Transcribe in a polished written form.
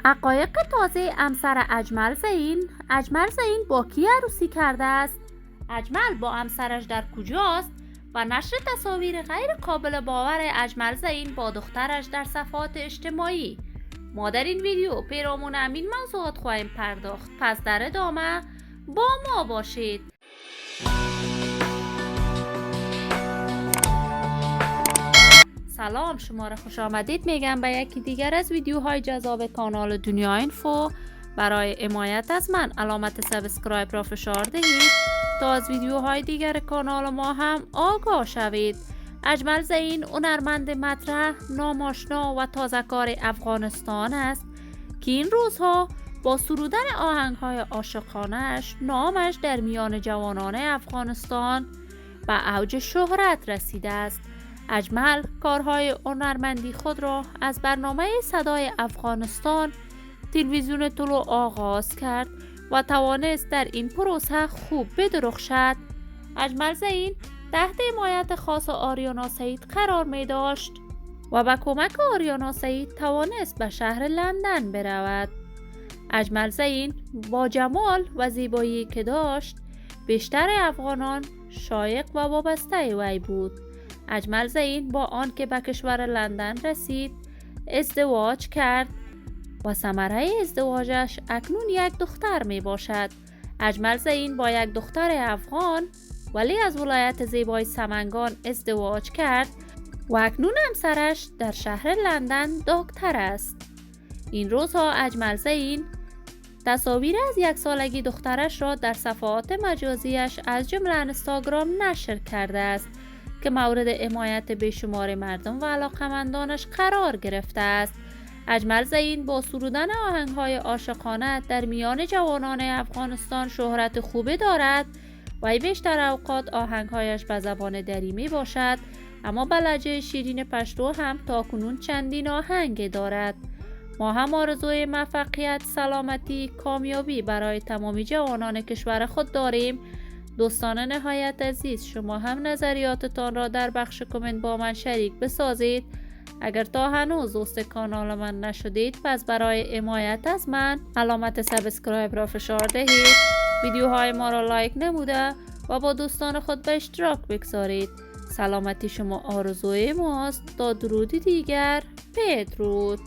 حقایق تازه امسر اجمل زین. اجمل زین با کی عروسی کرده است؟ اجمل با امسرش در کجاست؟ و نشر تصاویر غیر قابل باور اجمل زین با دخترش در صفحات اجتماعی. ما در این ویدیو پیرامون همین موضوعات خواهیم پرداخت، پس در ادامه با ما باشید. سلام، شما را خوش آمدید میگم به یکی دیگر از ویدیوهای جذاب کانال دنیا اینفو. برای حمایت از من علامت سابسکرایب را فشار دهید تا از ویدیوهای دیگر کانال ما هم آگاه شوید. اجمل زین هنرمند مطرح، ناماشنا و تازهکار افغانستان است که این روزها با سرودن آهنگ‌های عاشقانه‌اش نامش در میان جوانان افغانستان به اوج شهرت رسیده است. اجمل کارهای هنرمندی خود را از برنامه صدای افغانستان تلویزیون طلوع آغاز کرد و توانست در این پروسه خوب بدرخشد. اجمل زین تحت حمایت خاص آریانا سعید قرار می داشت و با کمک آریانا سعید توانست به شهر لندن برود. اجمل زین با جمال و زیبایی که داشت بیشتر افغانان شایق و وابسته وی بود. اجمل زین با آنکه به کشور لندن رسید ازدواج کرد و ثمره ازدواجش اکنون یک دختر می باشد. اجمل زین با یک دختر افغان ولی از ولایت زیبای سمنگان ازدواج کرد و اکنون همسرش در شهر لندن دکتر است. این روزها اجمل زین تصاویر از یک سالگی دخترش را در صفحات مجازیش از جمله اینستاگرام نشر کرده است که مورد حمایت بیشمار مردم و علاقمندانش قرار گرفته است. اجمل زین با سرودن آهنگ‌های عاشقانه در میان جوانان افغانستان شهرت خوبی دارد و بیشتر اوقات آهنگ‌هایش به زبان دری می باشد، اما به لهجه شیرین پشتو هم تاکنون چندین آهنگ دارد. ما هم آرزوی موفقیت، سلامتی، کامیابی برای تمامی جوانان کشور خود داریم. دوستان نهایت عزیز، شما هم نظریاتتان را در بخش کامنت با من شریک بسازید. اگر تا هنوز دوست کانال من نشدید پس برای حمایت از من علامت سابسکرایب را فشار دهید، ویدیوهای ما را لایک نموده و با دوستان خود به اشتراک بگذارید. سلامتی شما آرزوی ماست. تا درودی دیگر، بدرود.